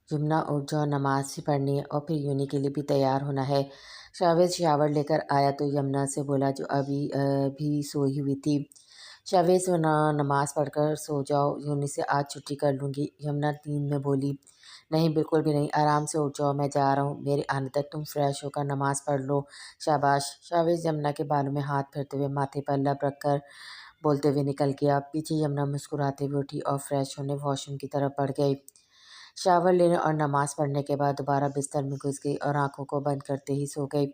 यमुना उठ जाओ, नमाज भी पढ़नी है और फिर यूनी के लिए भी तैयार होना है। शावेद शावर लेकर आया तो यमुना से बोला जो अभी भी सोई हुई थी। शावेद से नमाज पढ़कर सो जाओ, यूनी से आज छुट्टी कर लूँगी। यमुना नींद में बोली, नहीं बिल्कुल भी नहीं, आराम से उठ जाओ, मैं जा रहा हूँ, मेरे आने तक तुम फ्रेश होकर नमाज पढ़ लो। शाबाश। शावेद यमुना के बालों में हाथ फेरते हुए माथे पर लब रखकर बोलते हुए निकल गया। पीछे यमुना मुस्कुराते हुए उठी और फ्रेश होने वॉशरूम की तरफ बढ़ गई। शावर लेने और नमाज पढ़ने के बाद दोबारा बिस्तर में घुस गई और आंखों को बंद करते ही सो गई।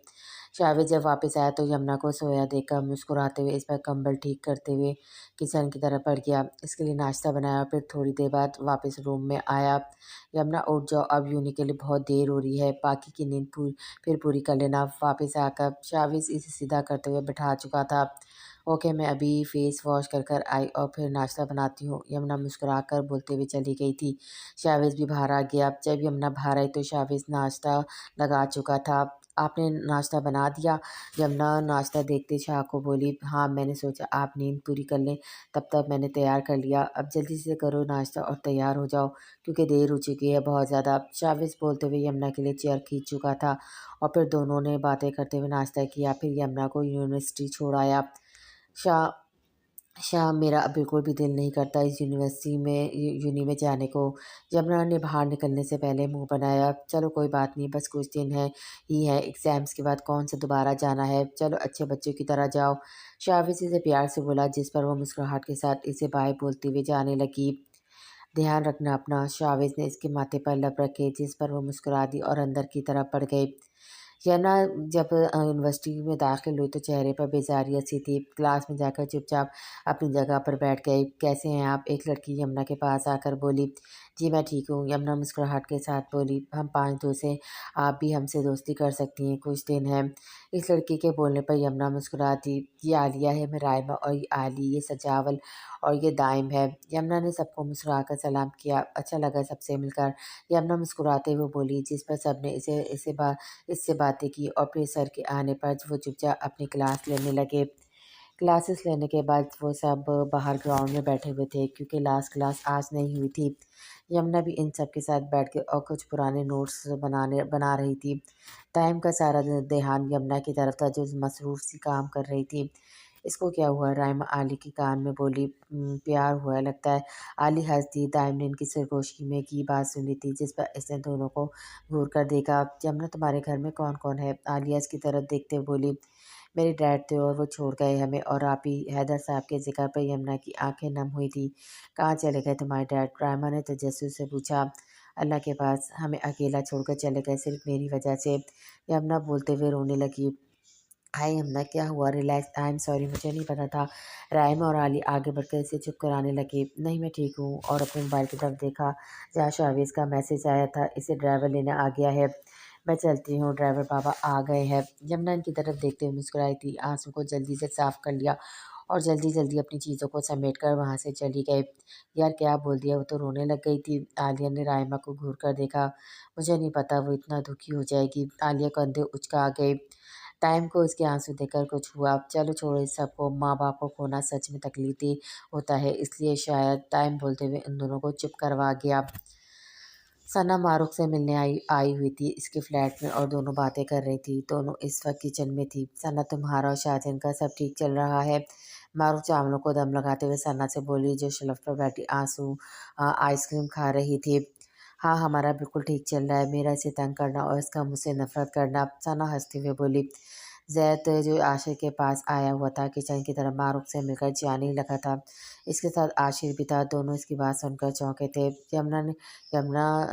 शाविद जब वापस आया तो यमुना को सोया देखकर मुस्कुराते हुए इस पर कंबल ठीक करते हुए किचन की तरफ बढ़ गया। इसके लिए नाश्ता बनाया, फिर थोड़ी देर बाद वापस रूम में आया। यमुना उठ जाओ, अब यूनी के लिए बहुत देर हो रही है, बाकी की नींद फिर पूरी कर लेना। वापस आकर शाविद इसे सीधा करते हुए बिठा चुका था। ओके, मैं अभी फेस वॉश कर कर आई और फिर नाश्ता बनाती हूँ, यमुना मुस्कुराकर बोलते हुए चली गई थी। शाविज़ भी बाहर आ गया। जब यमुना बाहर आई तो शाविज़ नाश्ता लगा चुका था। आपने नाश्ता बना दिया? यमुना नाश्ता देखते शाह को बोली, हाँ मैंने सोचा आप नींद पूरी कर लें, तब तक मैंने तैयार कर लिया। अब जल्दी से करो नाश्ता और तैयार हो जाओ, क्योंकि देर हो चुकी है बहुत ज़्यादा। शाविज़ बोलते हुए यमुना के लिए चेयर खींच चुका था और फिर दोनों ने बातें करते हुए नाश्ता किया। फिर यमुना को यूनिवर्सिटी छोड़ आया। शाह शाम मेरा अब बिल्कुल भी दिल नहीं करता इस यूनी में जाने को। यमुना ने बाहर निकलने से पहले मुंह बनाया। चलो कोई बात नहीं, बस कुछ दिन है एग्ज़ाम्स के बाद कौन सा दोबारा जाना है, चलो अच्छे बच्चों की तरह जाओ। शाविज़ इसे प्यार से बोला, जिस पर वो मुस्कुराहट के साथ इसे बाय बोलते हुए जाने लगी। ध्यान रखना अपना। शाविज़ ने इसके माथे पर लब रखे, जिस पर वो मुस्कुरा दी और अंदर की तरफ बढ़ गई। यमुना जब यूनिवर्सिटी में दाखिल हुई तो चेहरे पर बेजारियत सी थी। क्लास में जाकर चुपचाप अपनी जगह पर बैठ गई। कैसे हैं आप? एक लड़की यमुना के पास आकर बोली। जी मैं ठीक हूँ, यमुना मुस्कुराहट के साथ बोली। हम 5 दोस्त हैं, आप भी हमसे दोस्ती कर सकती हैं, कुछ दिन हैं। इस लड़की के बोलने पर यमुना मुस्कुरा दी। ये आलिया है, मैं रायमा, और ये आली, ये सजावल और ये दाइम है। यमुना ने सबको मुस्कुराकर सलाम किया। अच्छा लगा सबसे मिलकर, यमुना मुस्कुराते हुए बोली, जिस पर सबने इससे बातें की और फिर सर के आने पर वो चुपचाप अपनी क्लास लेने लगे। क्लासेस लेने के बाद वो सब बाहर ग्राउंड में बैठे हुए थे, क्योंकि लास्ट क्लास आज नहीं हुई थी। यमुना भी इन सब के साथ बैठ के और कुछ पुराने नोट्स बना रही थी। टाइम का सारा ध्यान यमुना की तरफ था, जो मसरूफ़ सी काम कर रही थी। इसको क्या हुआ? राइमा आली के कान में बोली। प्यार हुआ है लगता है।" आली हंस दी। दाइम ने इनकी सरगोशी में की बात सुनी थी, जिस पर इसने दोनों को घूर कर देखा। "यमुना, तुम्हारे घर में कौन कौन है?" आलिया इसकी तरफ देखते हुए बोली। "मेरे डैड थे और वो छोड़ गए हमें, और आप ही।" हैदर साहब के जिक्र पर यमुना की आंखें नम हुई थी। "कहाँ चले गए तुम्हारे डैड?" रायमा ने तजस्सुस से पूछा। "अल्लाह के पास, हमें अकेला छोड़कर चले गए, सिर्फ मेरी वजह से।" यमुना बोलते हुए रोने लगी। हाय यमुना, क्या हुआ? रिलैक्स, आई एम सॉरी, मुझे नहीं पता था। राइमा और आली आगे बढ़कर इसे चुप कराने लगे। नहीं मैं ठीक हूँ, और अपने मोबाइल की तरफ देखा, जहाँ शाविज़ का मैसेज आया था, इसे ड्राइवर लेने आ गया है। मैं चलती हूँ, ड्राइवर बाबा आ गए हैं। यमुना इनकी तरफ देखते हुए मुस्कुराई थी। आंसू को जल्दी से साफ कर लिया और जल्दी जल्दी अपनी चीज़ों को समेट कर वहाँ से चली गई। यार क्या बोल दिया, वो तो रोने लग गई थी। आलिया ने राइमा को घूर कर देखा। मुझे नहीं पता वो इतना दुखी हो जाएगी। आलिया कंधे उचका गई। टाइम को इसके आंसू देखकर कुछ हुआ। चलो छोड़ो इस सबको, माँ बाप को खोना सच में तकलीफ़ी होता है, इसलिए शायद। टाइम बोलते हुए इन दोनों को चुप करवा गया। सना मारूख से मिलने आई आई हुई थी इसके फ्लैट में और दोनों बातें कर रही थी। दोनों इस वक्त किचन में थी। सना, तुम्हारा और शाहजहां का सब ठीक चल रहा है? मारूख चावलों को दम लगाते हुए सना से बोली, जो शेल्फ पर बैठी आइसक्रीम खा रही थी। हाँ हमारा बिल्कुल ठीक चल रहा है, मेरा इसे तंग करना और इसका मुझसे नफरत करना। सना हंसते हुए बोली। जैद जो आशिर के पास आया हुआ था, किचन की तरफ मारूख से मिलकर जाने ही लगा था। इसके साथ आशिर भी था। दोनों इसकी बात सुनकर चौंके थे। यमुना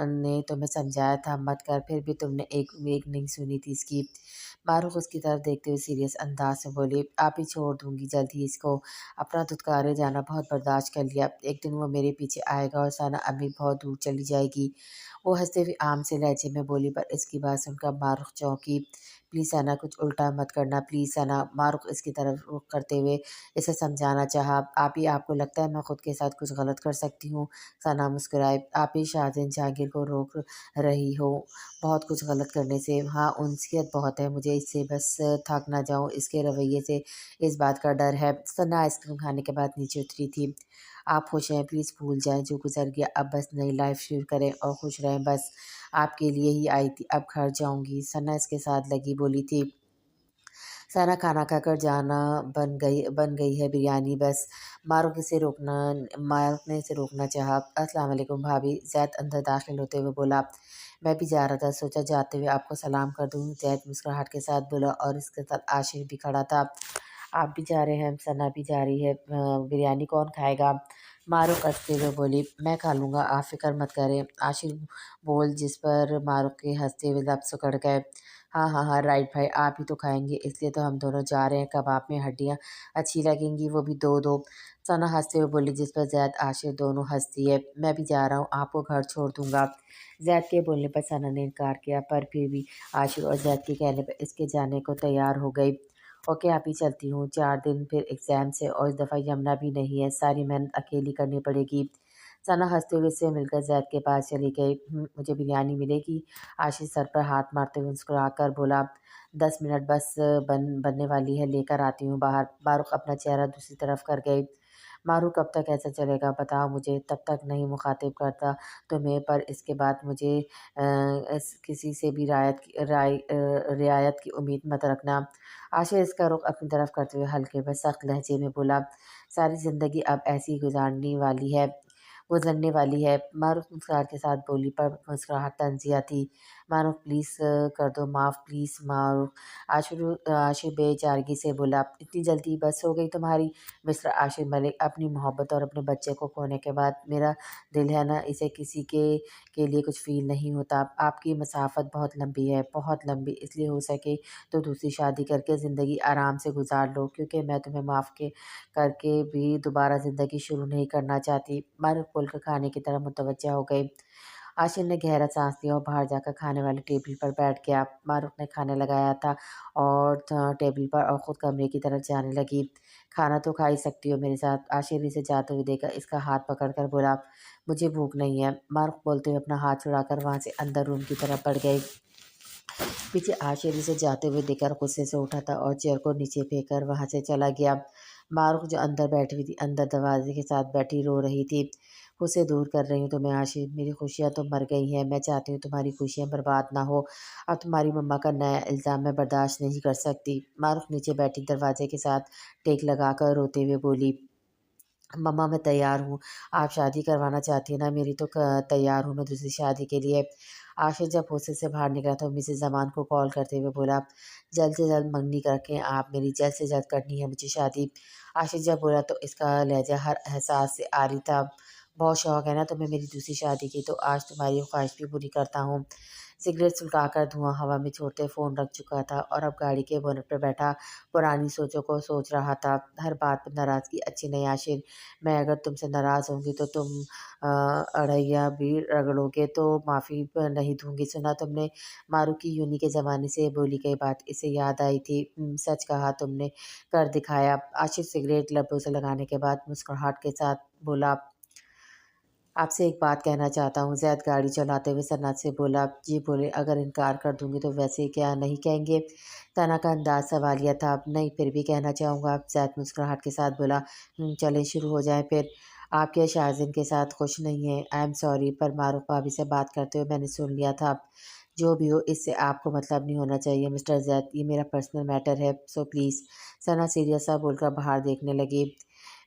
ने तुम्हें समझाया था मत कर, फिर भी तुमने एक एक नहीं सुनी थी इसकी। मारूफ उसकी तरफ देखते हुए सीरियस अंदाज से बोली, आप ही छोड़ दूंगी जल्द ही इसको। अपना धुतकारे जाना बहुत बर्दाश्त कर लिया, एक दिन वो मेरे पीछे आएगा और सना अम्मी बहुत दूर चली जाएगी। वो हंसते हुए आम से लहजे में बोली, पर इसकी बात सुनकर मारूफ चौंकी। प्लीज़ सना, कुछ उल्टा मत करना, प्लीज़ सना। मारूफ इसकी तरफ रुख करते हुए इसे समझाना चाहा। आप ही, आपको लगता है मैं खुद के साथ कुछ गलत कर सकती हूँ? सना मुस्कुराए। आप ही शाहजहां जहांगीर को रोक रही हो बहुत कुछ गलत करने से। हाँ उनसियत बहुत है मुझे इससे, बस थक ना जाऊँ इसके रवैये से, इस बात का डर है। सना आइसक्रीम खाने के बाद नीचे उतरी थी। आप खुश हैं, प्लीज़ भूल जाएँ जो गुज़र गया, अब बस नई लाइफ़ शुरू करें और खुश रहें बस। आपके लिए ही आई थी, अब घर जाऊँगी। सना इसके साथ लगी बोली थी। सारा खाना खाकर जाना बन गई है बिरयानी बस। मारूक ने इसे रोकना चाहा। अस्सलाम वालेकुम भाभी। ज़ैद अंदर दाखिल होते हुए बोला, मैं भी जा रहा था, सोचा जाते हुए आपको सलाम कर दूँ। ज़ैद मुस्कुराहट के साथ बोला और इसके साथ आशिर भी खड़ा था। आप भी जा रहे हैं, सना भी जा रही है, बिरयानी कौन खाएगा? मारूक हंसते हुए बोली, मैं खा लूँगा, आप फ़िक्र मत करें। आशिर बोल जिस पर मारूक के हंसते हुए लब सिकुड़ गए। हाँ हाँ हाँ, राइट भाई, आप ही तो खाएंगे, इसलिए तो हम दोनों जा रहे हैं। कबाब में हड्डियाँ अच्छी लगेंगी, वो भी दो दो। सना हंसते हुए बोली, जिस पर जैद आशिर दोनों हंस दिए। मैं भी जा रहा हूँ, आपको घर छोड़ दूंगा। जैद के बोलने पर सना ने इनकार किया, पर फिर भी आशिर और जैद के कहने पर इसके जाने को तैयार हो गई। ओके, आप ही चलती हूँ, 4 दिन फिर एग्ज़ाम से और इस दफ़ा यमुना भी नहीं है, सारी मेहनत अकेली करनी पड़ेगी। सना हंसते हुए उससे मिलकर जैद के पास चली गई। मुझे बिरयानी मिलेगी?" आशीष सर पर हाथ मारते हुए मुस्कुराकर बोला, 10 मिनट बस बनने वाली है, लेकर आती हूँ बाहर। मारूक अपना चेहरा दूसरी तरफ कर गई। मारू कब तक ऐसा चलेगा बताओ मुझे, तब तक नहीं मुखातिब करता तुम्हें, पर इसके बाद मुझे किसी से भी रियायत की उम्मीद मत रखना। आशिर इसका रुख अपनी तरफ करते हुए हल्के व सख्त लहजे में बोला, सारी ज़िंदगी अब ऐसी ही गुजरने वाली है। मारूफ मुस्कुराहट के साथ बोली, पर मुस्कुराहट तंज़िया थी। मारूफ प्लीज़ कर दो माफ़, प्लीज़ मारूफ। आशिर बेचारगी से बोला, इतनी जल्दी बस हो गई तुम्हारी? मिस्टर आशिर मलिक, अपनी मोहब्बत और अपने बच्चे को खोने के बाद मेरा दिल है ना, इसे किसी के लिए कुछ फ़ील नहीं होता। आपकी मसाफ़त बहुत लंबी है, बहुत लंबी, इसलिए हो सके तो दूसरी शादी करके ज़िंदगी आराम से गुज़ार लो, क्योंकि मैं तुम्हें माफ़ के करके भी दोबारा ज़िंदगी शुरू नहीं करना चाहती। मारूफ बोलकर खाने की तरफ मुतवज्जा हो गई। आशिर ने गहरा सांस लिया और बाहर जाकर खाने वाले टेबल पर बैठ गया। मारूफ ने खाना लगाया था और टेबल पर और ख़ुद कमरे की तरफ जाने लगी। खाना तो खा ही सकती हो मेरे साथ। आशिर इसे जाते हुए देखा, इसका हाथ पकड़कर बोला, मुझे भूख नहीं है। मारूफ बोलते हुए अपना हाथ छुड़ाकर वहाँ से अंदर रूम की तरफ बढ़ गई। पीछे आशिर इसे जाते हुए देखकर गुस्से से उठा था और चेयर को नीचे फेंक कर वहाँ से चला गया। मारूफ जो अंदर बैठी हुई थी, अंदर दरवाजे के साथ बैठी रो रही थी। खुद से दूर कर रही हूँ तुम्हें आशिर, मेरी खुशियाँ तो मर गई हैं, मैं चाहती हूँ तुम्हारी खुशियाँ बर्बाद ना हो। अब तुम्हारी मम्मा का नया इल्ज़ाम मैं बर्दाश्त नहीं कर सकती। मारूफ नीचे बैठी दरवाजे के साथ टेक लगाकर रोते हुए बोली, मम्मा मैं तैयार हूँ, आप शादी करवाना चाहती हैं ना मेरी, तो तैयार हूँ मैं दूसरी शादी के लिए। आशिर जब हॉस्टल से बाहर निकला तो मिसेज़ जमान को कॉल करते हुए बोला, जल्द से जल्द मंगनी रखें आप मेरी, जल्द से जल्द करनी है मुझे शादी। आशिर जब बोला तो इसका लहजा हर एहसास से आरी था। बहुत शौक है ना तुम्हें मेरी दूसरी शादी की, तो आज तुम्हारी ख्वाहिश भी पूरी करता हूँ। सिगरेट सुलगाकर धुआं हवा में छोड़ते फ़ोन रख चुका था और अब गाड़ी के बोनट पर बैठा पुरानी सोचों को सोच रहा था। हर बात पर नाराज़गी अच्छी नहीं आशिर, मैं अगर तुमसे नाराज़ होंगी तो तुम अड़ैया भी रगड़ोगे तो माफ़ी नहीं दूँगी। सुना तुमने मारू की यूनी के ज़माने से बोली गई बात, इसे याद आई थी। सच कहा तुमने, कर दिखाया। आशिर सिगरेट लबों से लगाने के बाद मुस्कुराहट के साथ बोला, आपसे एक बात कहना चाहता हूँ। ज़ैद गाड़ी चलाते हुए सना से बोला, जी बोले, अगर इनकार कर दूँगी तो वैसे क्या नहीं कहेंगे? सना का अंदाज़ सवालिया था। नहीं, फिर भी कहना चाहूँगा। ज़ैद मुस्कुराहट के साथ बोला, चलें शुरू हो जाएँ फिर। आप क्या शाज़िन के साथ खुश नहीं हैं? आई एम सॉरी, पर मारूफ भाभी से बात करते हुए मैंने सुन लिया था। जो भी हो, इससे आपको मतलब नहीं होना चाहिए मिस्टर ज़ैद, ये मेरा पर्सनल मैटर है, सो प्लीज़। सना सीरियस सा बोलकर बाहर देखने लगी।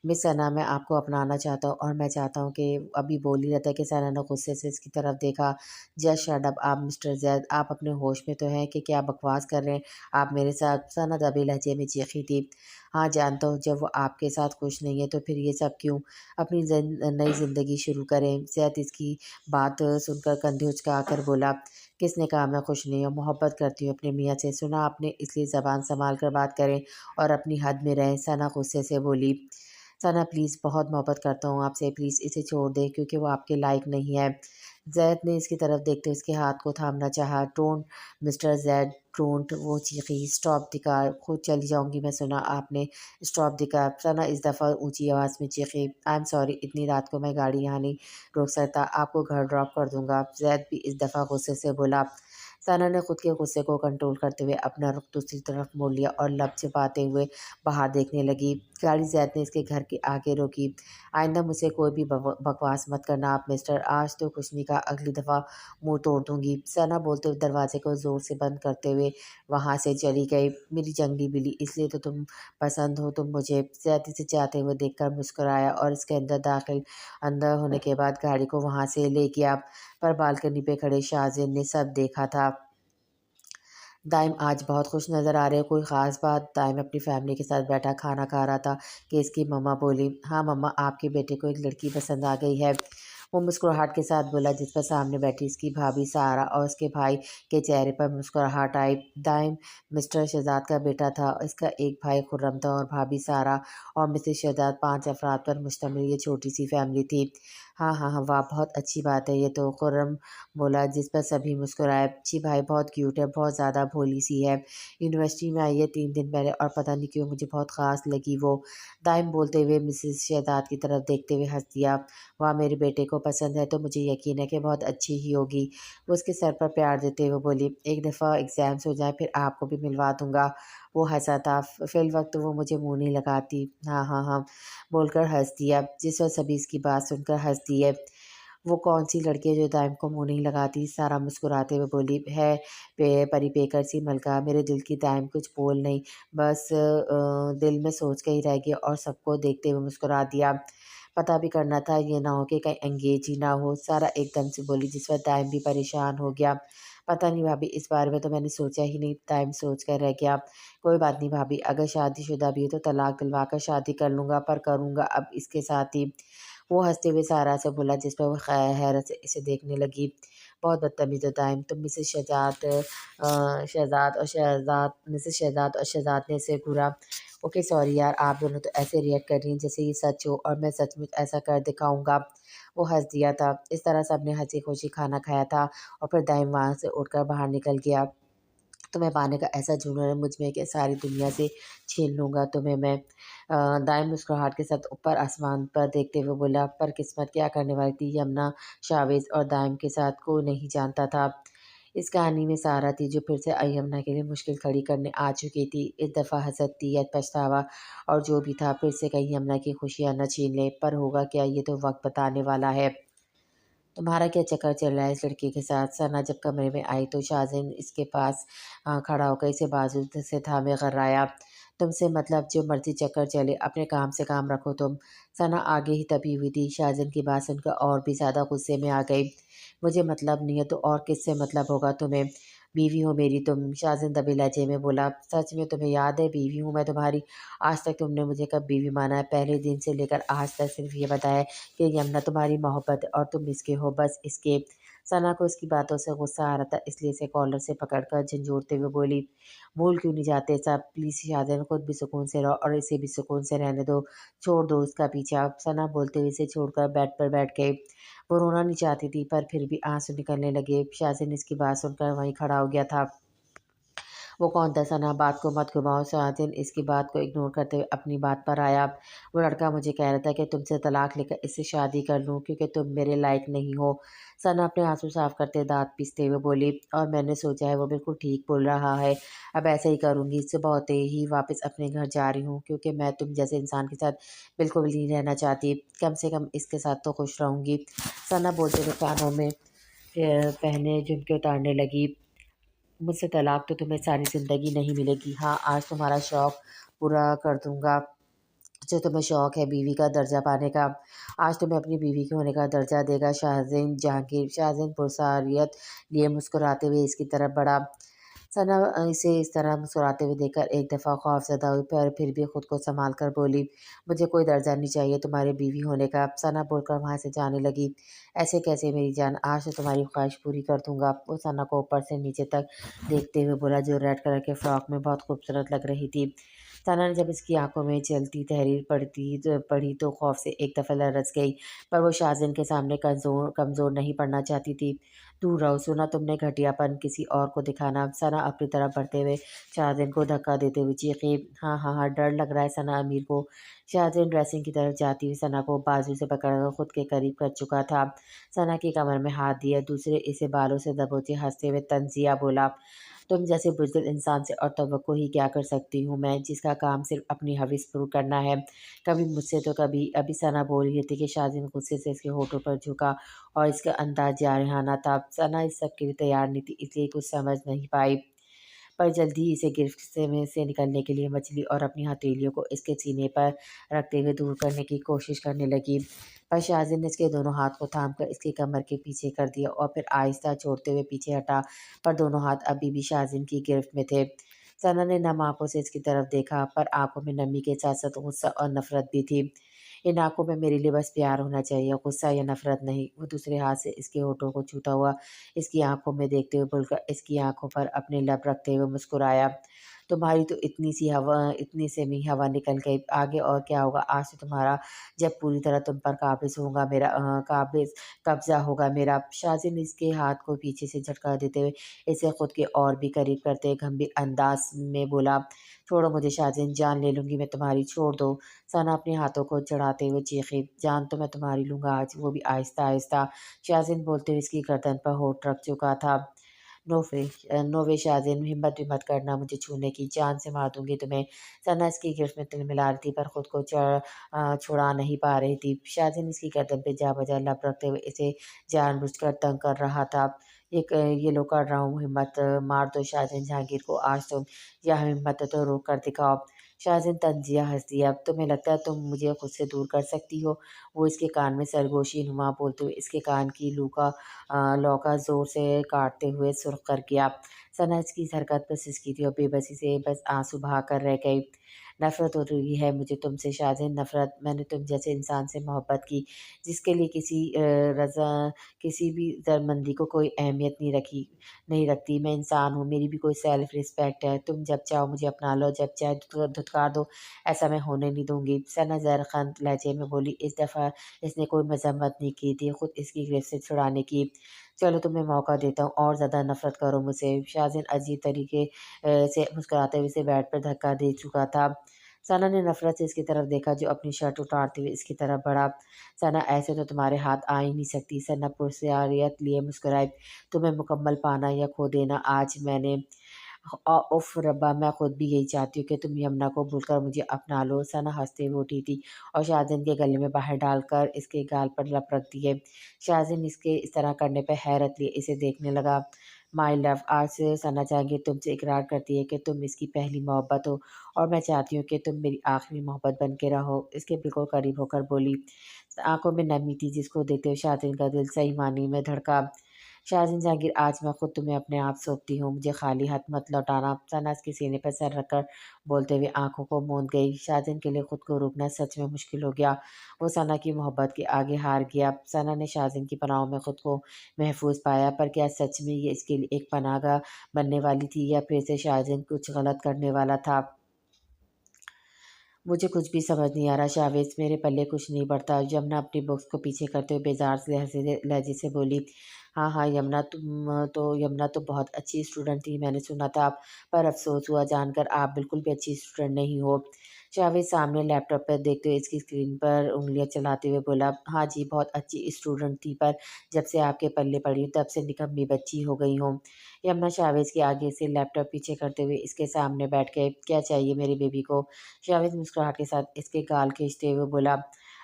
मिस सना, मैं आपको अपनाना चाहता हूँ और मैं चाहता हूँ कि अभी बोल ही रहा था कि सना ने गुस्से से इसकी तरफ देखा। जस्ट शट अप आप मिस्टर ज़ैद, आप अपने होश में तो हैं कि क्या बकवास कर रहे हैं आप मेरे साथ? सना दबे लहजे में चीखी थी। हाँ जानता हूँ, जब वो आपके साथ खुश नहीं है तो फिर ये सब क्यों? अपनी नई ज़िंदगी शुरू करें। ज़ैद इसकी बात सुनकर कंधे उचका कर बोला, किसने कहा मैं खुश नहीं हूँ? मोहब्बत करती हूँ अपने मियाँ से, सुना आपने, इसलिए ज़बान संभाल कर बात करें और अपनी हद में रहें। सना गुस्से से बोली, सना प्लीज़, बहुत मोहब्बत करता हूँ आपसे, प्लीज़ इसे छोड़ दें क्योंकि वो आपके लायक नहीं है। ज़ैद ने इसकी तरफ देखते हुए उसके हाथ को थामना चाहा। डोंट मिस्टर ज़ैद, डोंट, वो चीखी, स्टॉप द कार, खुद चली जाऊँगी मैं, सुना आपने, स्टॉप द कार। सना इस दफ़ा ऊँची आवाज़ में चीखी, आई एम सॉरी, इतनी रात को मैं गाड़ी यहाँ नहीं रोक सकता, आपको घर ड्रॉप कर दूँगा। ज़ैद भी इस दफ़ा गुस्से से बोला। सना ने खुद के गुस्से को कंट्रोल करते हुए अपना रुख दूसरी तरफ मोड़ लिया और लब छिपाते हुए बाहर देखने लगी। गाड़ी ज़ैद ने इसके घर के आगे रोकी। आइंदा मुझसे कोई भी बकवास मत करना आप मिस्टर, आज तो कुछ नहीं कहा, अगली दफ़ा मुँह तोड़ दूँगी। सना बोलते हुए दरवाजे को ज़ोर से बंद करते हुए वहाँ से चली गई। मेरी जंगली बिल्ली, इसलिए तो तुम पसंद हो तुम मुझे, ज़ैद इसे जाते हुए देखकर मुस्कुराया और इसके अंदर होने के बाद गाड़ी को वहाँ से ले गया। पर बालकनी पे खड़े शाहज़ेन ने सब देखा था। दाइम आज बहुत खुश नज़र आ रहे हो, कोई ख़ास बात? दाइम अपनी फैमिली के साथ बैठा खाना खा रहा था कि इसकी मम्मा बोली, हाँ मम्मा, आपके बेटे को एक लड़की पसंद आ गई है। वो मुस्कुराहट के साथ बोला, जिस पर सामने बैठी इसकी भाभी सारा और उसके भाई के चेहरे पर मुस्कुराहट आई। दाइम मिस्टर शहजाद का बेटा था। इसका एक भाई खुर्रम था और भाभी सारा और मिसेस शहजाद, 5 अफराद पर मुश्तमिल ये छोटी सी फैमिली थी। हाँ हाँ हाँ, वाह, बहुत अच्छी बात है ये तो, खुर्रम बोला, जिस पर सभी मुस्कुराए। जी भाई बहुत क्यूट है, बहुत ज़्यादा भोली सी है। यूनिवर्सिटी में आई है 3 दिन पहले और पता नहीं क्यों मुझे बहुत ख़ास लगी वो। दाइम बोलते हुए मिसेस शहजाद की तरफ देखते हुए हंस दिया। वाह, मेरे बेटे को पसंद है तो मुझे यकीन है कि बहुत अच्छी ही होगी। वो उसके सर पर प्यार देते हुए बोली, एक दफ़ा एग्ज़ाम्स हो जाए फिर आपको भी मिलवा दूंगा। वो हंसा था। फिल वक्त वो मुझे मुँह नहीं लगाती। हाँ हाँ हाँ बोलकर हंस दिया, जिस वक्त सभी इसकी बात सुनकर हंस दिए। वो कौन-सी लड़की है जो दाइम को मुँह नहीं लगाती? सारा मुस्कुराते हुए बोली, है परी पेकर सी मलका, मेरे दिल की दाइम, कुछ बोल नहीं, बस दिल में सोच के ही रह गई और सबको देखते हुए मुस्कुरा दिया। पता भी करना था, ये ना हो कि कहीं एंगेज ही ना हो। सारा एकदम से बोली, जिस पर दाइम भी परेशान हो गया। पता नहीं भाभी, इस बारे में तो मैंने सोचा ही नहीं, दाइम सोच कर रह गया। कोई बात नहीं भाभी, अगर शादीशुदा भी है तो तलाक दिलवा कर शादी कर लूँगा, पर करूँगा अब इसके साथ ही। वो हँसते हुए सारा से बोला, जिस पर वो हैरत से इसे देखने लगी। बहुत बदतमीज़ हो दाइम, तुम मिसेस शहजाद और शहजाद ने इसे घूरा। ओके सॉरी यार, आप दोनों तो ऐसे रिएक्ट कर रही हैं जैसे ये सच हो और मैं सचमुच ऐसा कर दिखाऊँगा। वो हँस दिया था। इस तरह सबने हँसी-खुशी खाना खाया था और फिर दाइम वहाँ से उठकर बाहर निकल गया। तुम्हें पाने का ऐसा जुनून है मुझ में कि सारी दुनिया से छीन लूँगा तुम्हें मैं। दाएँ मुस्कुराहट के साथ ऊपर आसमान पर देखते हुए बोला, पर किस्मत क्या करने वाली थी यमुना शावेज़ और दाइम के साथ, कोई नहीं जानता था। इस कहानी में सारा थी जो फिर से यमुना के लिए मुश्किल खड़ी करने आ चुकी थी। इस दफ़ा हसद थी या पछतावा, और जो भी था फिर से कहीं यमुना की खुशियाँ न छीन ले। पर होगा क्या, ये तो वक़्त बताने वाला है। तुम्हारा क्या चक्कर चल रहा है इस लड़की के साथ? सना जब कमरे में आई तो शाहज़ेन इसके पास खड़ा होकर इसे बाजू से थामे गर्राया। तुमसे मतलब जो मर्ज़ी चक्कर चले, अपने काम से काम रखो तुम। सना आगे ही दबी हुई थी। शाहज़ेन की बात सुनकर और भी ज़्यादा गुस्से में आ गई। मुझे मतलब नहीं है तो और किससे मतलब होगा तुम्हें? बीवी हो मेरी तुम, शाहज़ेन दबे लहजे में बोला। सच में तुम्हें याद है बीवी हूँ मैं तुम्हारी? आज तक तुमने मुझे कब बीवी माना है? पहले दिन से लेकर आज तक सिर्फ़ ये बताया कि यमुना तुम्हारी मोहब्बत है और तुम इसके हो, बस इसके। सना को इसकी बातों से गुस्सा आ रहा था, इसलिए इसे कॉलर से पकड़कर झंझोड़ते हुए बोली, भूल क्यों नहीं जाते सब? प्लीज़ शाहज़ैन, खुद भी सुकून से रहो और इसे भी सुकून से रहने दो। छोड़ दो उसका पीछा। सना बोलते हुए इसे छोड़कर बेड पर बैठ गई। वो रोना नहीं चाहती थी पर फिर भी आंसू निकलने लगे। शाहज़ैन इसकी बात सुनकर वहीं खड़ा हो गया था। वो कौन था सना, बात को मत घुमाओ। शाहज़ैन इसकी बात को इग्नोर करते हुए अपनी बात पर आया। वो लड़का मुझे कह रहा था कि तुमसे तलाक लेकर इससे शादी कर लूँ क्योंकि तुम मेरे लायक नहीं हो। सना अपने आंसू साफ करते दाँत पीसते हुए बोली, और मैंने सोचा है वो बिल्कुल ठीक बोल रहा है। अब ऐसे ही करूँगी। सुबह होते ही वापस अपने घर जा रही हूँ क्योंकि मैं तुम जैसे इंसान के साथ बिल्कुल भी नहीं रहना चाहती। कम से कम इसके साथ तो खुश रहूँगी। सना बोलते हुए कानों में पहने झुमके उतारने लगी। मुझसे तलाक तो तुम्हें सारी ज़िंदगी नहीं मिलेगी। हाँ, आज तुम्हारा शौक़ पूरा कर दूँगा, जो तुम्हें शौक़ है बीवी का दर्जा पाने का। आज तुम्हें अपनी बीवी के होने का दर्जा देगा शाहज़ैन जहांगीर। शाहज़ैन पुरस्कारियत लिए मुस्कुराते हुए इसकी तरफ बढ़ा। सना इसे इस तरह मुस्कुराते हुए देखकर एक दफ़ा खौफ़ज़दा हुई, पर फिर भी खुद को सँभाल कर बोली, मुझे कोई दर्जा नहीं चाहिए तुम्हारी बीवी होने का। सना बोलकर वहाँ से जाने लगी। ऐसे कैसे मेरी जान, आज तो तुम्हारी ख्वाहिश पूरी कर दूँगा। वो सना को ऊपर से नीचे तक देखते हुए बोला, जो रेड कलर के फ्रॉक में बहुत खूबसूरत लग रही थी। सना ने जब इसकी आँखों में जलती तहरीर पढ़ी तो खौफ से एक दफ़ा लरज़ गई, पर वो शाज़िन के सामने कमज़ोर नहीं पड़ना चाहती थी। "दूर रहो, सुना तुमने घटियापन किसी और को दिखाना।" सना अपनी तरफ बढ़ते हुए शाज़िन को धक्का देते हुए चीखी। "हाँ, हाँ, हाँ, डर लग रहा है सना अमीर को।" शाज़िन ड्रेसिंग की तरफ जाती हुई सना को बाजू से पकड़कर खुद के करीब कर चुका था। सना की कमर में हाथ दिया, दूसरे इसे बालों से दबोचे हँसते हुए तंज़िया बोला, तुम जैसे बुज़दिल इंसान से और तवक्को ही क्या कर सकती हूँ मैं, जिसका काम सिर्फ़ अपनी हविस पूरी करना है। कभी मुझसे तो कभी अभी सना बोल रही थी कि शाज़िन गुस्से से इसके होठों पर झुका और इसका अंदाज़ जारहाना था। सना इस सब के लिए तैयार नहीं थी, इसलिए कुछ समझ नहीं पाई। पर जल्दी ही इसे गिरफ्त से निकलने के लिए मछली और अपनी हथेलियों को इसके सीने पर रखते हुए दूर करने की कोशिश करने लगी। पर शाज़िन ने इसके दोनों हाथ को थामकर इसकी कमर के पीछे कर दिया और फिर आहिस्ता छोड़ते हुए पीछे हटा, पर दोनों हाथ अभी भी शाज़िन की गिरफ्त में थे। सना ने नम आँखों से इसकी तरफ देखा, पर आँखों में नमी के साथ-साथ गुस्सा और नफ़रत भी थी। इन आँखों में मेरे लिए बस प्यार होना चाहिए, गुस्सा या नफ़रत नहीं। वो दूसरे हाथ से इसके होठों को छूता हुआ इसकी आँखों में देखते हुए बोलकर इसकी आँखों पर अपने लब रखते हुए मुस्कुराया। तुम्हारी तो इतनी से में ही हवा निकल गई, आगे और क्या होगा? आज तो तुम्हारा जब पूरी तरह तुम पर काबिज़ कब्ज़ा होगा मेरा। शाज़िन इसके हाथ को पीछे से झटका देते हुए इसे खुद के और भी करीब करते हुए गंभीर अंदाज़ में बोला, छोड़ो मुझे शाज़िन, जान ले लूँगी मैं तुम्हारी, छोड़ दो। सना अपने हाथों को चढ़ाते हुए चीखी, जान तो मैं तुम्हारी लूँगा आज, वो भी आहिस्ता-आहिस्ता। शाज़िन बोलते हुए इसकी गर्दन पर होठ रख चुका था। नो वे शाज़िन, हिम्मत भी मत करना मुझे छूने की, जान से मार दूँगी तुम्हें। सना इसकी गिरफ्त में तिलमिला रही थी, पर खुद को छुड़ा नहीं पा रही थी। शाज़िन इसकी गर्दन पे जा बजा लब रखते हुए इसे जानबूझकर तंग कर रहा था। ये लो कर रहा हूँ, हिम्मत मार दो शाज़िन जहांगीर को आज तुम, या हिम्मत है तो रोक कर दिखाओ। शाज़िन तंज़िया हँस दिया, तुम्हें लगता है तुम मुझे खुद से दूर कर सकती हो? वो इसके कान में सरगोशी नुमा बोलते हुए इसके कान की लौ का ज़ोर से काटते हुए सुर्ख कर गया। सना इसकी इस हरकत पर सिसकी थी और बेबसी से बस आँसू बहा कर रह गई। नफ़रत हो रही है मुझे तुमसे शाज़िन, नफ़रत। मैंने तुम जैसे इंसान से मोहब्बत की, जिसके लिए किसी भी दर्दमंदी को कोई अहमियत नहीं रखती। मैं इंसान हूँ, मेरी भी कोई सेल्फ़ रिस्पेक्ट है। तुम जब चाहो मुझे अपना लो, जब चाहे धुतकार दो, ऐसा मैं होने नहीं दूँगी। सना ज़हरख़ंद लहज़े में बोली, इस दफ़ा इसने कोई मज़म्मत नहीं की थी, खुद इसकी गिरफ्त से छुड़ाने की। चलो तुम्हें मौका देता हूँ, और ज़्यादा नफ़रत करो मुझसे। शाज़िन अजीब तरीके से मुस्कुराते हुए इसे बेड पर धक्का दे चुका था। सना ने नफ़रत से इसकी तरफ देखा, जो अपनी शर्ट उतारते हुए इसकी तरफ बढ़ा। सना, ऐसे तो तुम्हारे हाथ आ ही नहीं सकती। सना पुरस्कारियत लिए मुस्कुराई, तुम्हें मुकम्मल पाना या खो देना आज मैंने। उफ़ रब्बा, मैं खुद भी यही चाहती हूँ कि तुम यमुना को भूलकर मुझे अपना लो। सना हँसते हुए उठी थी और शाज़िन के गले में बाहें डालकर इसके गाल पर लप रख दिए। शाज़िन इसके इस तरह करने पे हैरत लिए इसे देखने लगा। माय लव, आज से सना जहांगीर तुमसे इकरार करती है कि तुम इसकी पहली मोहब्बत हो और मैं चाहती हूँ कि तुम मेरी आखिरी मोहब्बत बन के रहो। इसके बिल्कुल करीब होकर बोली। आँखों में नमी थी जिसको देखते हुए शाज़िन का दिल सही मानी में धड़का। शाज़िन जहांगीर, आज मैं खुद तुम्हें अपने आप सौंपती हूँ, मुझे खाली हाथ मत लौटाना। सना इसके सीने पर सर रखकर बोलते हुए आँखों को मूंद गई। शाज़िन के लिए खुद को रोकना सच में मुश्किल हो गया। वो सना की मोहब्बत के आगे हार गया। सना ने शाज़िन की पनाहों में खुद को महफूज़ पाया, पर क्या सच में ये इसके लिए एक पनाहगाह बनने वाली थी, या फिर से शाज़िन कुछ गलत करने वाला था? मुझे कुछ भी समझ नहीं आ रहा शावेज़, मेरे पल्ले कुछ नहीं पड़ता। यमुना अपनी बुक्स को पीछे करते हुए बेजार से लहज़े से बोली, हाँ, हाँ, यमुना तो बहुत अच्छी स्टूडेंट थी, मैंने सुना था। पर अफ़सोस हुआ जानकर आप बिल्कुल भी अच्छी स्टूडेंट नहीं हो। शावेज़ सामने लैपटॉप पर देखते हुए इसकी स्क्रीन पर उँगलियाँ चलाते हुए बोला, हाँ जी, बहुत अच्छी स्टूडेंट थी, पर जब से आपके पल्ले पड़ी हूँ, तब से निकम्मी बच्ची हो गई हूँ। यमुना शावेज़ के आगे से लैपटॉप पीछे करते हुए इसके सामने बैठ गए। क्या चाहिए मेरी बेबी को? शावेज़ मुस्कुराहट के साथ इसके गाल खींचते हुए बोला,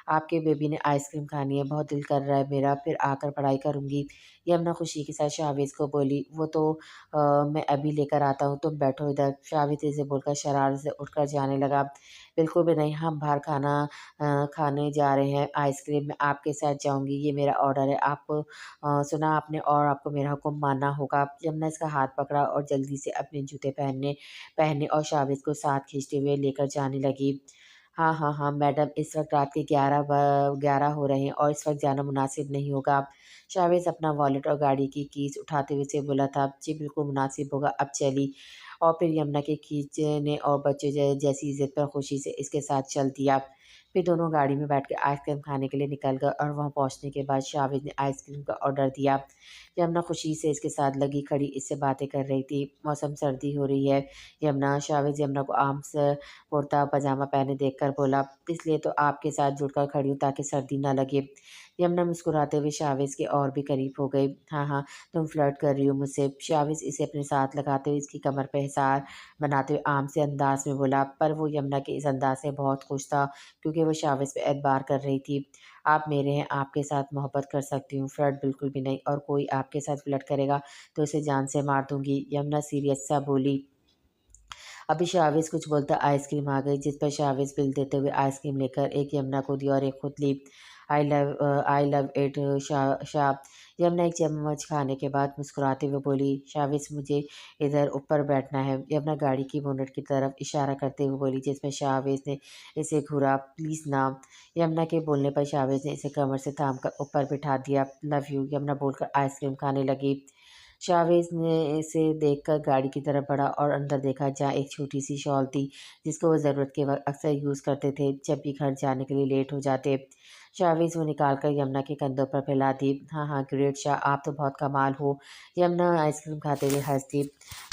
आपके बेबी ने आइसक्रीम खानी है, बहुत दिल कर रहा है मेरा, फिर आकर पढ़ाई करूँगी। यमुना खुशी के साथ शावेज़ को बोली, वो तो मैं अभी लेकर आता हूँ, तुम बैठो इधर। शावेज़ इसे बोलकर शरारत से उठकर जाने लगा। बिल्कुल भी नहीं, हम बाहर खाने जा रहे हैं आइसक्रीम, मैं आपके साथ जाऊँगी, ये मेरा ऑर्डर है। सुना आपने, और आपको मेरा हुक्म मानना होगा। यमुना इसका हाथ पकड़ा और जल्दी से अपने जूते पहनने पहने और शावेज़ को साथ खींचते हुए लेकर जाने लगी। हाँ, हाँ, हाँ, मैडम, इस वक़्त रात के 11 हो रहे हैं और इस वक़्त जाना मुनासिब नहीं होगा। शावेज़ अपना वॉलेट और गाड़ी की कीज़ उठाते हुए से बोला था, जी बिल्कुल मुनासिब होगा, अब चली। और फिर यमुना के खींचने और बच्चे जैसी ज़िद पर खुशी से इसके साथ चल दिया। फिर दोनों गाड़ी में बैठ के आइसक्रीम खाने के लिए निकल गए और वहाँ पहुँचने के बाद शाविद ने आइसक्रीम का ऑर्डर दिया। यमुना खुशी से इसके साथ लगी खड़ी इससे बातें कर रही थी। मौसम सर्दी हो रही है। शाविद यमुना को आम से कुर्ता पजामा पहने देखकर बोला, इसलिए तो आपके साथ जुड़कर खड़ी हूँ ताकि सर्दी ना लगे। यमुना मुस्कुराते हुए शाविज़ के और भी करीब हो गई। हाँ, हाँ, तुम फ्लर्ट कर रही हो मुझसे। शाविज़ इसे अपने साथ लगाते हुए इसकी कमर पे हिसार बनाते हुए आम से अंदाज में बोला, पर वो यमुना के इस अंदाज से बहुत खुश था क्योंकि वो शाविज़ पे एतबार कर रही थी। आप मेरे हैं, आपके साथ मोहब्बत कर सकती हूँ, फ्लर्ट बिल्कुल भी नहीं, और कोई आपके साथ फ्लर्ट करेगा तो उसे जान से मार दूँगी। यमुना सीरियस सा बोली। अभी शाविज़ कुछ बोलता आइसक्रीम आ गई, जिस पर शाविज़ बिल देते हुए आइसक्रीम लेकर एक यमुना को दी और एक खुद ली। आई लव इट शा यमुना एक चम्मच खाने के बाद मुस्कुराते हुए बोली, शाविज़ मुझे इधर ऊपर बैठना है। यमुना गाड़ी की बोनट की तरफ इशारा करते हुए बोली, जिसमें शाविज़ ने इसे घूरा, प्लीज़ ना। यमुना के बोलने पर शाविज़ ने इसे कमर से थाम कर ऊपर बिठा दिया। लव यू, यमुना बोलकर आइसक्रीम खाने लगी। शावेज़ ने इसे देखकर गाड़ी की तरफ बढ़ा और अंदर देखा जहाँ एक छोटी-सी शॉल थी, जिसको वो ज़रूरत के वक़्त अक्सर यूज़ करते थे, जब भी घर जाने के लिए लेट हो जाते। शावेज़ वो निकाल कर यमुना के कंधों पर फैला दी। हाँ, हाँ, ग्रेट शाह, आप तो बहुत कमाल हो। यमुना आइसक्रीम खाते हुए हँस दी।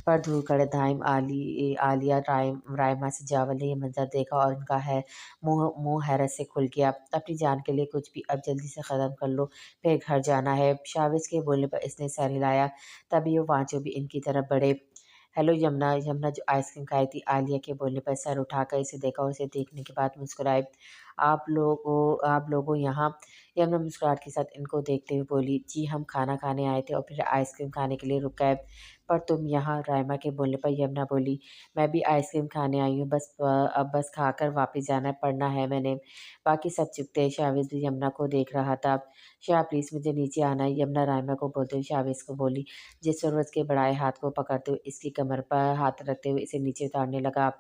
पर धूल-कड़े दाइम आलिया राइमा से जावल ने ये मंज़र देखा और उनका है मुँह हैरत से खुल गया। अपनी जान के लिए कुछ भी अब जल्दी से ख़त्म कर लो, फिर घर जाना है। शावेज़ के बोलने पर इसने सर हिलाया। तभी वो पाँचों भी इनकी तरफ बढ़े। हेलो यमुना, यमुना जो आइसक्रीम खाई थी, आलिया के बोलने पर सर उठाकर इसे देखा और इसे देखने के बाद मुस्कुराए। आप लोगों यहाँ, यमुना मुस्कुराहट के साथ इनको देखते हुए बोली, जी हम खाना खाने आए थे और फिर आइसक्रीम खाने के लिए रुक गए। पर तुम यहाँ, राइमा के बोलने पर यमुना बोली, मैं भी आइसक्रीम खाने आई हूँ, अब बस खाकर वापस जाना है, पढ़ना है मैंने। बाकी सब चुप थे, शाविज़ भी यमुना को देख रहा था। शाह प्लीज़ मुझे नीचे आना है, यमुना राइमा को बोलते हुए शाविज़ को बोली, जिस पर वो उसके बढ़ाए हाथ को पकड़ते हुए इसकी कमर पर हाथ रखते हुए इसे नीचे उतारने लगा।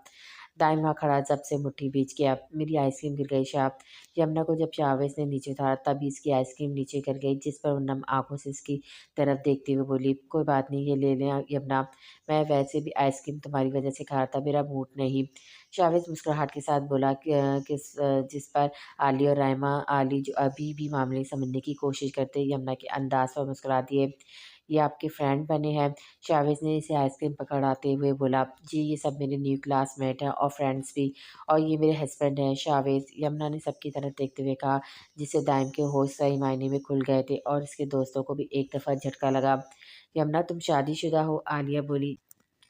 दाइमा खड़ा जब से मुट्ठी भींच गया। मेरी आइसक्रीम गिर गई शाह। यमुना को जब शावेज़ ने नीचे उतारा तभी इसकी आइसक्रीम नीचे गिर गई, जिस पर वो नम आँखों से इसकी तरफ देखते हुए बोली, कोई बात नहीं, ये ले लें यमुना, मैं वैसे भी आइसक्रीम तुम्हारी वजह से खा रहा था, मेरा मूड नहीं। शावेज़ मुस्कुराहट के साथ बोला कि जिस पर आली जो अभी भी मामले समझने की कोशिश करते यमुना के अंदाज़ पर मुस्कुरा दिए। ये आपके फ्रेंड बने हैं? शावेज़ ने इसे आइसक्रीम पकड़ाते हुए बोला, जी ये सब मेरे न्यू क्लासमेट हैं और फ्रेंड्स भी, और ये मेरे हस्बैंड हैं शावेज़। यमुना ने सबकी तरफ देखते हुए कहा, जिससे दाइम के होश सही मायने में खुल गए थे और इसके दोस्तों को भी एक दफ़ा झटका लगा। यमुना तुम शादीशुदा हो? आलिया बोली।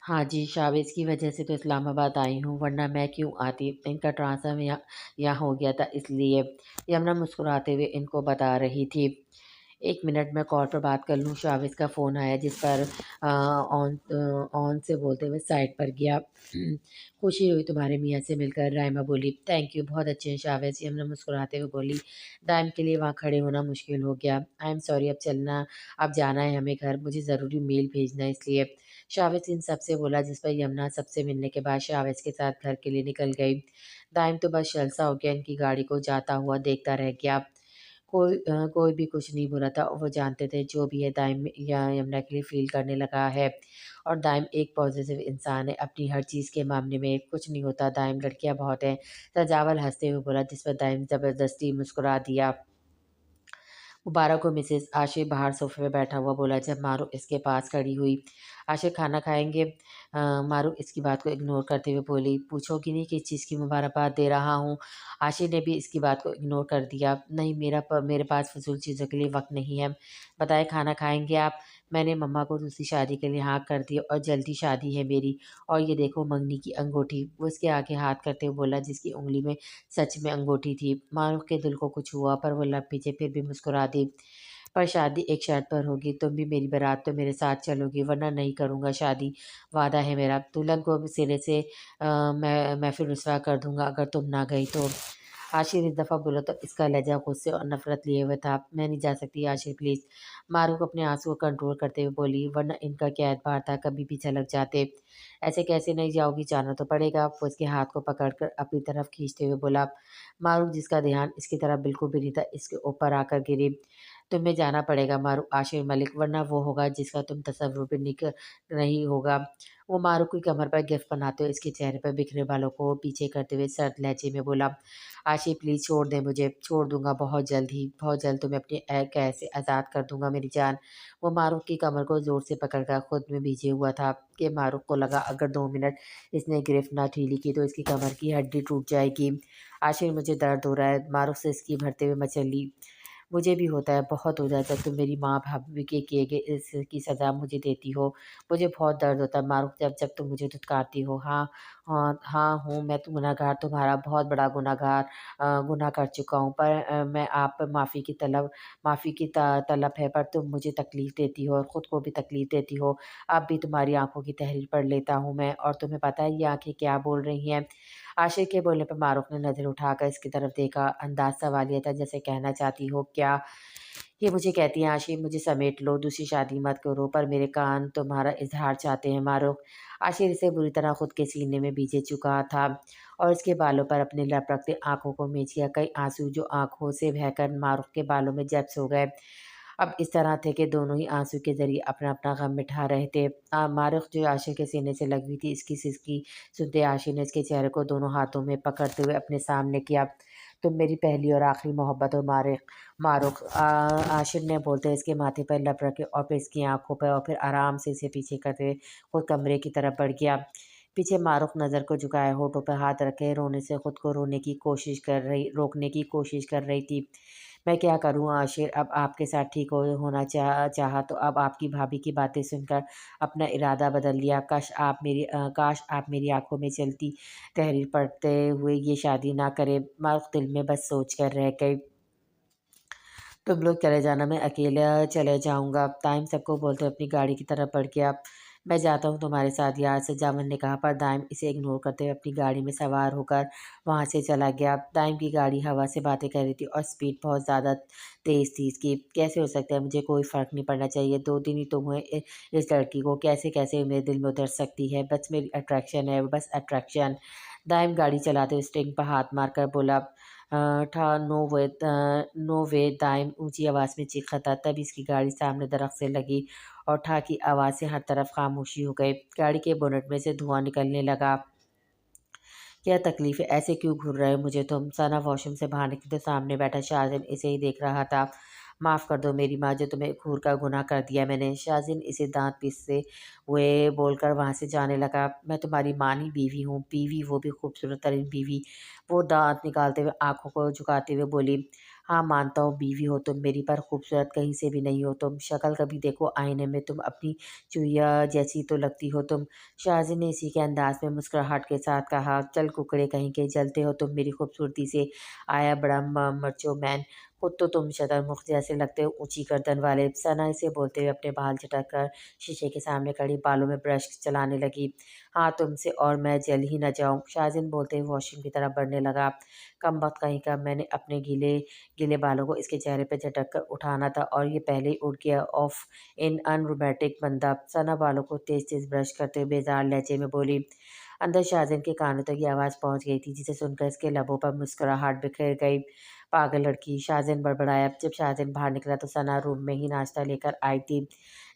हाँ जी, शावेज़ की वजह से तो इस्लामाबाद आई हूँ, वरना मैं क्यों आती? इनका ट्रांसफ़र यहाँ यहाँ हो गया था इसलिए। यमुना मुस्कुराते हुए इनको बता रही थी। 1 मिनट मैं कॉल पर बात कर लूँ, शाविज़ का फ़ोन आया जिस पर ऑन से बोलते हुए साइड पर गया। खुशी हुई तुम्हारे मियाँ से मिलकर, राइमा बोली। थैंक यू, बहुत अच्छे हैं शाविज़, यमुना मुस्कुराते हुए बोली। दाइम के लिए वहाँ खड़े होना मुश्किल हो गया। आई एम सॉरी, अब जाना है हमें घर, मुझे ज़रूरी मेल भेजना है इसलिए। शाविज़ इन सब से बोला, जिस पर यमुना सबसे मिलने के बाद शाविज़ के साथ घर के लिए निकल गई। दाइम तो बस शर्मसा हो गया, इनकी गाड़ी को जाता हुआ देखता रह गया। कोई भी कुछ नहीं बोला था और वो जानते थे जो भी है दाइम या यमुना के लिए फ़ील करने लगा है, और दाइम एक पॉज़िटिव इंसान है, अपनी हर चीज़ के मामले में कुछ नहीं होता, दाइम लड़कियाँ बहुत हैं। सजावल हँसते हुए बोला, जिस पर दाइम ज़बरदस्ती मुस्कुरा दिया। मुबारक हो मिसेज़, आशिक़ बाहर सोफ़े पे बैठा हुआ बोला जब मारू इसके पास खड़ी हुई। आशिक़ खाना खाएँगे? मारू इसकी बात को इग्नोर करते हुए बोली, पूछोगी नहीं किस चीज़ की मुबारकबाद दे रहा हूँ? आशिक़ ने भी इसकी बात को इग्नोर कर दिया। नहीं, मेरे पास फ़िज़ूल चीज़ों के लिए वक़्त नहीं है। बताएँ खाना खाएँगे आप? मैंने मम्मा को दूसरी शादी के लिए हाँ कर दिया और जल्दी शादी है मेरी, और ये देखो मंगनी की अंगूठी। वो इसके आगे हाथ करते हुए बोला, जिसकी उँगली में सच में अंगूठी थी। मारूफ़ के दिल को कुछ हुआ पर वो लब पीछे फिर भी मुस्कुरा दी। पर शादी एक शर्त पर होगी, तुम भी मेरी बारात तो मेरे साथ चलोगी, वरना नहीं करूँगा शादी, वादा है मेरा। दुल्हन को अब सिरे से मैं फिर रुसवा कर दूँगा अगर तुम ना गई तो। आशिर इस दफ़ा बोला तो इसका लहज़ा गुस्से और नफ़रत लिए हुए था। मैं नहीं जा सकती आशिर प्लीज़। मारूफ़ अपने आँसू को कंट्रोल करते हुए बोली, वरना इनका क्या एतबार था, कभी भी छलक जाते। ऐसे कैसे नहीं जाओगी, जाना तो पड़ेगा। वो इसके हाथ को पकड़कर अपनी तरफ खींचते हुए बोला। मारूफ़ जिसका ध्यान इसकी तरफ बिल्कुल भी नहीं था, इसके ऊपर आकर गिरी। तुम्हें जाना पड़ेगा मारू आशिर मलिक, वरना वो होगा जिसका तुम तसव्वुर भी नहीं होगा। वो मारू की कमर पर गिफ्ट बनाते हुए इसके चेहरे पर बिखरे बालों को पीछे करते हुए सर्द लहजे में बोला, आशिर प्लीज़ छोड़ दे मुझे, छोड़ दूंगा बहुत जल्द ही, बहुत जल्द तुम्हें अपनी कैद से आज़ाद कर दूंगा मेरी जान। वो मारूफ की कमर को ज़ोर से पकड़कर खुद में भीजे हुआ था कि मारूफ को लगा अगर 2 मिनट इसने गिरफ्त ना ढीली की तो इसकी कमर की हड्डी टूट जाएगी। आशिर मुझे दर्द हो रहा है, मारूफ से इसकी भरते हुए मचली। मुझे भी होता है, बहुत हो जाता है, तुम मेरी माँ भाभी के किए गए इसकी सज़ा मुझे देती हो। मुझे बहुत दर्द होता है मारूफ, जब जब तुम मुझे धुतकारती हो। हाँ हाँ हाँ हूँ मैं तो गुनहगार, तुम्हारा बहुत बड़ा गुनहगार गुनाह कर चुका हूँ, पर मैं आप माफ़ी की तलब है, पर तुम मुझे तकलीफ़ देती हो और ख़ुद को भी तकलीफ़ देती हो। अब भी तुम्हारी आँखों की तहरीर पढ़ लेता हूँ मैं, और तुम्हें पता है ये आँखें क्या बोल रही हैं। आशिक़ के बोलने पर मारूफ़ ने नज़र उठाकर इसकी तरफ देखा, अंदाज़ सवालिया था, जैसे कहना चाहती हो क्या ये मुझे कहती हैं आशिक़ मुझे समेट लो, दूसरी शादी मत करो, पर मेरे कान तुम्हारा इज़हार चाहते हैं मारूफ़। आशिक़ इसे बुरी तरह खुद के सीने में बीझे चुका था और इसके बालों पर अपने लपकती आँखों को मीच गया। कई आँसू जो आँखों से बहकर मारूफ़ के बालों में जब्स हो गए। अब इस तरह थे कि दोनों ही आँसू के ज़रिए अपना-अपना गम मिटा रहे थे। मारूफ़ जो आशिक़ के सीने से लगी हुई थी, इसकी सिसकी सुनते आशिक़ ने इसके चेहरे को दोनों हाथों में पकड़ते हुए अपने सामने किया। तुम मेरी पहली और आखिरी मोहब्बत हो मारूफ़, आशिक़ ने बोलते हुए इसके माथे पर लब रखे और फिर इसकी आँखों पर और फिर आराम से इसे पीछे करते हुए खुद कमरे की तरफ बढ़ गया। पीछे मारूफ़ नज़र को झुकाए होठों पर हाथ रखे रोने से खुद को रोकने की कोशिश कर रही थी। मैं क्या करूँ आशिर, अब आपके साथ ठीक होना चाहा तो अब आपकी भाभी की बातें सुनकर अपना इरादा बदल लिया। काश आप मेरी आँखों में चलती तहरीर पढ़ते हुए ये शादी ना करें। मारूफ़ दिल में बस सोच कर रह गई, तुम लोग चले जाना, मैं अकेला चले जाऊँगा। दाइम सबको बोलते हुए अपनी गाड़ी की तरफ बढ़ गया। मैं जाता हूँ तुम्हारे साथ यार, से जामन ने कहा, पर दाइम इसे इग्नोर करते हुए अपनी गाड़ी में सवार होकर वहाँ से चला गया। दाइम की गाड़ी हवा से बातें कर रही थी और स्पीड बहुत ज़्यादा तेज़ थी इसकी। कैसे हो सकता है, मुझे कोई फ़र्क नहीं पड़ना चाहिए, 2 दिन ही तो हुए इस लड़की को, कैसे मेरे दिल में उतर सकती है, बस मेरी अट्रैक्शन है, बस अट्रैक्शन। दाइम गाड़ी चलाते हुए स्टीयरिंग पर हाथ मारकर बोला, था नो वे, दाइम ऊँची आवाज़ में चीखा था। तभी इसकी गाड़ी सामने दरख्त से लगी और ठा की आवाज़ से हर तरफ खामोशी हो गई। गाड़ी के बोनट में से धुआँ निकलने लगा। क्या तकलीफ़ है, ऐसे क्यों घूर रहे हो मुझे तुम? सना वॉशरूम से बाहर निकली तो सामने बैठा शाहज़ैन इसे ही देख रहा था। माफ़ कर दो मेरी माँ, जो तुम्हें घूर का गुनाह कर दिया मैंने। शाहज़ैन इसे दाँत पीसते हुए बोलकर वहाँ से जाने लगा। मैं तुम्हारी माँ नहीं, बीवी हूँ, बीवी, वो भी खूबसूरत तरीन बीवी। वो दाँत निकालते हुए आँखों को झुकाते हुए बोली, हाँ मानता हूँ बीवी हो तुम मेरी, पर खूबसूरत कहीं से भी नहीं हो तुम। शक्ल कभी देखो आईने में, तुम अपनी चुईया जैसी तो लगती हो तुम। शाहज़ैन ने इसी के अंदाज़ में मुस्कुराहट के साथ कहा, चल कुकड़े कहीं के, जलते हो तुम मेरी खूबसूरती से, आया बड़ा मर्चो मैन। खुद तो तुम शतरमुर्ग़ जैसे लगते हो, ऊँची गर्दन वाले। सना इसे बोलते हुए अपने बाल झटक कर शीशे के सामने खड़ी बालों में ब्रश चलाने लगी। हाँ तुमसे और मैं जल ही ना जाऊँ। शाहज़ैन बोलते हुए वॉशरूम की तरफ बढ़ने लगा। कमबख्त कहीं का, मैंने अपने गीले गीले बालों को इसके चेहरे पे झटक कर उठाना था और ये पहले ही उठ गया। ऑफ इन अनरोमांटिक बंदा। सना बालों को तेज़-तेज़ ब्रश करते हुए बेजार लहजे में बोली। अंदर शाहज़ैन के कानों तक ये आवाज़ पहुँच गई थी, जिसे सुनकर इसके लबों पर मुस्कुराहट बिखर गई। पागल लड़की, शाहज़ैन बड़बड़ाया। जब शाहज़ैन बाहर निकला तो सना रूम में ही नाश्ता लेकर आई थी।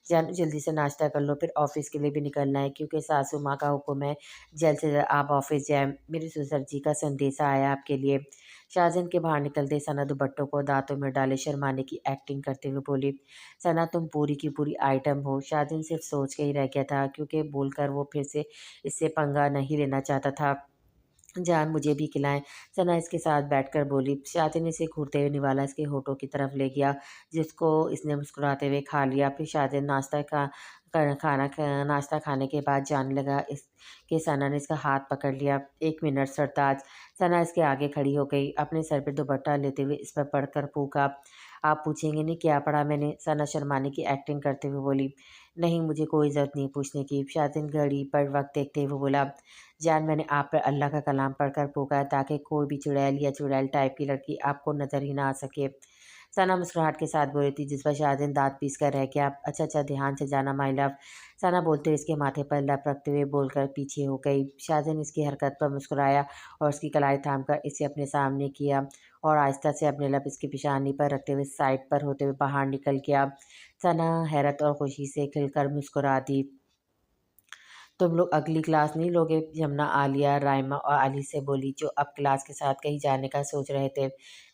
जानू जल्दी से नाश्ता कर लो, फिर ऑफ़िस के लिए भी निकलना है, क्योंकि सासू माँ का हुक्म है जल्द से जल्द आप ऑफ़िस जाएँ। मेरे ससुर जी का संदेशा आया आपके लिए। शाहज़ैन के बाहर निकलते सना दुपट्टों को दाँतों में डाले शर्माने की एक्टिंग करते हुए बोली, सना तुम पूरी की पूरी आइटम हो। शाहज़ैन सिर्फ सोच के ही रह गया था, क्योंकि बोलकर वो फिर से इससे पंगा नहीं लेना चाहता था। जान मुझे भी खिलाएं, सना इसके साथ बैठकर बोली। शाहज़ैन ने इसे घूरते हुए निवाला इसके होठों की तरफ ले गया, जिसको इसने मुस्कुराते हुए खा लिया। फिर शाहज़ैन नाश्ता खाने के बाद जाने लगा, इसके सना ने इसका हाथ पकड़ लिया। 1 मिनट सरताज। सना इसके आगे खड़ी हो गई, अपने सर पर दुपट्टा लेते हुए इस पर पढ़कर फूंका। आप पूछेंगे नहीं क्या पढ़ा मैंने? सना शर्माने की एक्टिंग करते हुए बोली। नहीं, मुझे कोई ज़रूरत नहीं पूछने की। शाहज़ैन घड़ी पर वक्त देखते हुए बोला, जान मैंने आप पर अल्लाह का कलाम पढ़कर फूंका है, ताकि कोई भी चुड़ैल या चुड़ैल टाइप की लड़की आपको नज़र ही ना आ सके। सना मुस्कुराहट के साथ बोली थी, जिस पर शाहजहान दाँत पीस कर रह गया। अच्छा अच्छा, ध्यान से जाना माय लव। सना बोलते हुए इसके माथे पर लप रखते हुए बोलकर पीछे हो गई। शाहजहान इसकी हरकत पर मुस्कुराया और उसकी कलाई थामकर इसे अपने सामने किया और आहिस्ता से अपने लप इसकी पेशानी पर रखते हुए साइड पर होते हुए बाहर निकल गया। सना हैरत और खुशी से खिलकर मुस्कुरा दी। तुम लोग अगली क्लास नहीं लोगे? यमुना आलिया, राइमा और आली से बोली, जो अब क्लास के साथ कहीं जाने का सोच रहे थे।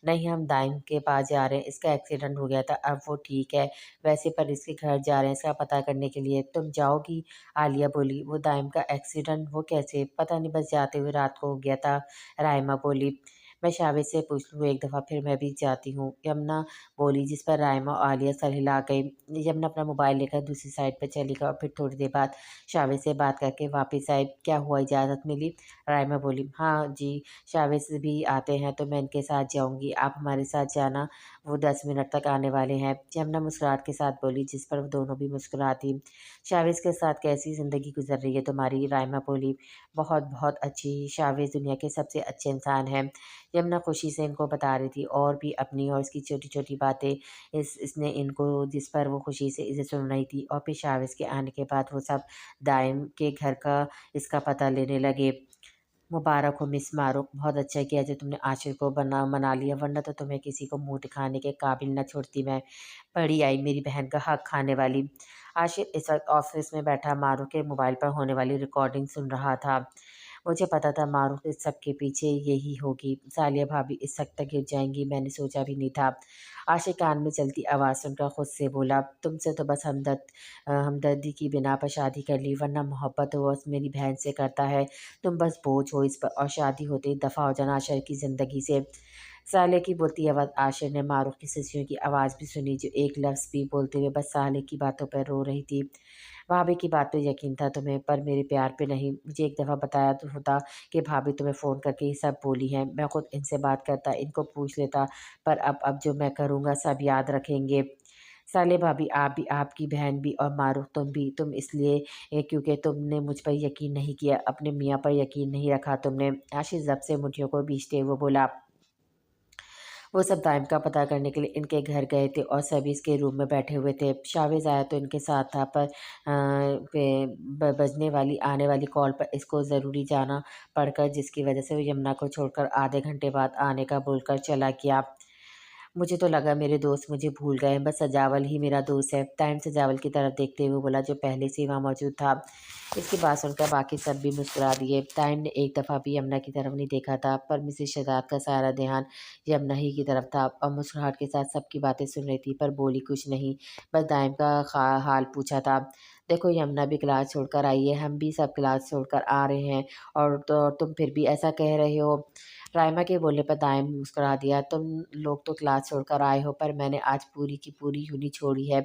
नहीं, हम दाइम के पास जा रहे हैं, इसका एक्सीडेंट हो गया था, अब वो ठीक है। वैसे पर इसके घर जा रहे हैं इसका पता करने के लिए। तुम जाओगी? आलिया बोली। वो दाइम का एक्सीडेंट? वो कैसे? पता नहीं, बस जाते हुए रात को हो गया था। राइमा बोली। मैं शावेद से पूछ लूँ एक दफ़ा, फिर मैं भी जाती हूँ, यमुना बोली, जिस पर राइमा और आलिया सर हिला गई। यमुना अपना मोबाइल लेकर दूसरी साइड पर चली गई और फिर थोड़ी देर बाद शावेद से बात करके वापस आई। क्या हुआ, इजाज़त मिली? राइमा बोली, हाँ जी, शावेद से भी आते हैं तो मैं इनके साथ जाऊंगी, आप हमारे साथ जाना, वो 10 मिनट तक आने वाले हैं। यमुना मुस्कुराहट के साथ बोली, जिस पर वो दोनों भी मुस्कुराती। शावेद के साथ कैसी ज़िंदगी गुजर रही है तुम्हारी? राइमा बोली, बहुत बहुत अच्छी, शावेद दुनिया के सबसे अच्छे इंसान हैं। यमुना खुशी से इनको बता रही थी और भी अपनी और इसकी छोटी छोटी बातें। इसने इनको, जिस पर वो खुशी से इसे सुन रही थी। और फिर शावेद के आने के बाद वो सब दाइम के घर का इसका पता लेने लगे। मुबारक हो मिस मारूक, बहुत अच्छा किया जो तुमने आशिर को मना लिया, वरना तो तुम्हें किसी को मुंह दिखाने के काबिल न छोड़ती मैं। पड़ी आई मेरी बहन का हक खाने वाली। आशिर इस वक्त ऑफिस में बैठा मारूक के मोबाइल पर होने वाली रिकॉर्डिंग सुन रहा था। मुझे पता था मारूफ इस सब के पीछे यही होगी। सालिया भाभी इस हद तक गिर जाएंगी, मैंने सोचा भी नहीं था। आशिक कान में चलती आवाज़ सुनकर खुद से बोला, तुमसे तो बस हमदर्दी की बिना पर शादी कर ली, वरना मोहब्बत तो वो मेरी बहन से करता है। तुम बस बोझ हो इस पर, और शादी होते ही दफ़ा हो जाना आशिर की ज़िंदगी से। साले की बोलती आवाज़ आशिर ने मारूफ की सिसकियों की आवाज़ भी सुनी, जो एक लफ्ज़ भी बोलते हुए बस साले की बातों पर रो रही थी। भाभी की बात पे यकीन था तुम्हें, पर मेरे प्यार पे नहीं। मुझे एक दफ़ा बताया तो होता कि भाभी तुम्हें फ़ोन करके ये सब बोली हैं। मैं खुद इनसे बात करता, इनको पूछ लेता, पर अब जो मैं करूँगा सब याद रखेंगे। साले भाभी, आप भी, आपकी बहन भी, और मारूफ तुम भी। तुम इसलिए क्योंकि तुमने मुझ पर यकीन नहीं किया, अपने मियाँ पर यकीन नहीं रखा तुमने। आशीष जब से मुठियों को बीचते वो बोला। वो सब दाइम का पता करने के लिए इनके घर गए थे और सभी इसके रूम में बैठे हुए थे। शावेज़ आया तो इनके साथ था, पर बजने वाली आने वाली कॉल पर इसको ज़रूरी जाना पड़कर, जिसकी वजह से वो यमुना को छोड़कर आधे घंटे बाद आने का बोलकर चला गया। मुझे तो लगा मेरे दोस्त मुझे भूल गए हैं, बस सजावल ही मेरा दोस्त है। टाइम सजावल की तरफ देखते हुए बोला, जो पहले से ही वहाँ मौजूद था। इसकी बात सुनकर बाकी सब भी मुस्कुरा दिए। टाइम ने एक दफ़ा भी यमुना की तरफ नहीं देखा था, पर मिसेस शहजाद का सारा ध्यान यमुना ही की तरफ था और मुस्कुराहट के साथ सबकी बातें सुन रही थी, पर बोली कुछ नहीं। बस टाइम का हाल पूछा था। देखो, यमुना भी क्लास छोड़कर आई है, हम भी सब क्लास छोड़कर आ रहे हैं, और तो तुम फिर भी ऐसा कह रहे हो। राइमा के बोलने पर दाइम मुस्कुरा दिया। तुम लोग तो क्लास छोड़कर आए हो, पर मैंने आज पूरी की पूरी यूनी छोड़ी है।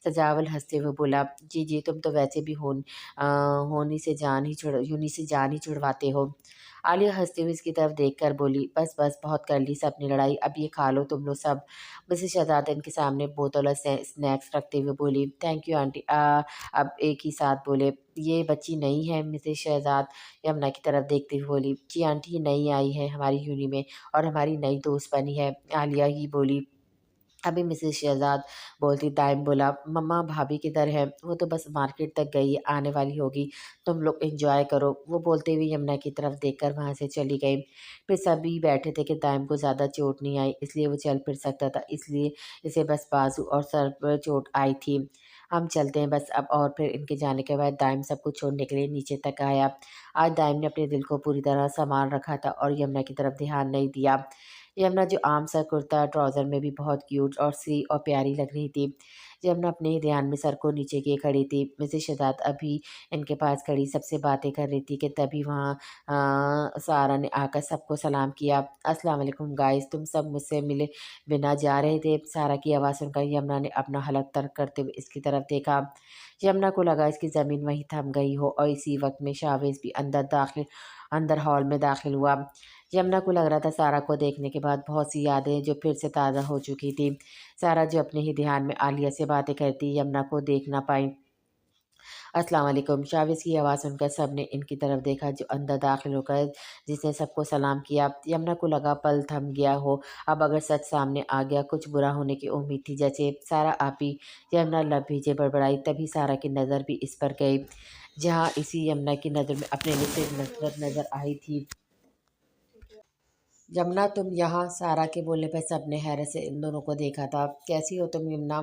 सजावल हंसते हुए बोला, जी जी, तुम तो वैसे भी होनी से जान ही छुड़ यूनी से जान ही छुड़वाते हो। आलिया हंसते हुए इसकी तरफ देखकर बोली, बस बस, बहुत कर ली सबने लड़ाई, अब ये खा लो तुम लोग सब। मिसेस शहजाद इनके सामने बोतल और स्नैक्स रखते हुए बोली, थैंक यू आंटी। अब एक ही साथ बोले, ये बच्ची नहीं है? मिसेस शहजाद यमुना की तरफ देखते हुए बोली, जी आंटी, ये नई आई है हमारी यूनि में और हमारी नई दोस्त बनी है। आलिया ही बोली। अभी मिसेस शहजाद बोलती, टाइम बोला, मम्मा भाभी किधर है? वो तो बस मार्केट तक गई है, आने वाली होगी, तुम लोग एंजॉय करो। वो बोलते हुए यमुना की तरफ देखकर वहाँ से चली गई। फिर सभी बैठे थे कि टाइम को ज़्यादा चोट नहीं आई, इसलिए वो चल फिर सकता था, इसलिए इसे बस बाजू और सर पर चोट आई थी। हम चलते हैं बस अब। और फिर इनके जाने के बाद दाइम सबको छोड़ने के लिए नीचे तक आया। आज दाइम ने अपने दिल को पूरी तरह संभाल रखा था और यमुना की तरफ ध्यान नहीं दिया। यमुना जो आम सा कुर्ता ट्राउज़र में भी बहुत क्यूट और सी और प्यारी लग रही थी। यमुना अपने ही ध्यान में सर को नीचे किए खड़ी थी। मिसेस शहजाद अभी इनके पास खड़ी सबसे बातें कर रही थी कि तभी वहाँ सारा ने आकर सबको सलाम किया। अस्सलाम वालेकुम गाइस, तुम सब मुझसे मिले बिना जा रहे थे? सारा की आवाज़ सुनकर यमुना ने अपना हलक तर्क करते हुए इसकी तरफ देखा। यमुना को लगा इसकी ज़मीन वहीं थम गई हो, और इसी वक्त में शावेज़ भी अंदर हॉल में दाखिल हुआ। यमुना को लग रहा था सारा को देखने के बाद बहुत सी यादें जो फिर से ताज़ा हो चुकी थी। सारा जो अपने ही ध्यान में आलिया से बातें करती, यमुना को देख ना पाई। अस्सलाम वालेकुम। शाविज़ की आवाज़ सुनकर सब ने इनकी तरफ देखा जो अंदर दाखिल होकर जिसने सबको सलाम किया। यमुना को लगा पल थम गया हो, अब अगर सच सामने आ गया कुछ बुरा होने की उम्मीद थी। जैसे सारा आप ही, यमुना लब भीजे बड़बड़ाई। तभी सारा की नज़र भी इस पर गई जहाँ इसी यमुना की नज़र में अपने लिए सिर्फ नफ़रत नज़र आई थी। यमुना तुम यहाँ? सारा के बोलने पर सबने हैरत से इन दोनों को देखा था। कैसी हो तुम यमुना?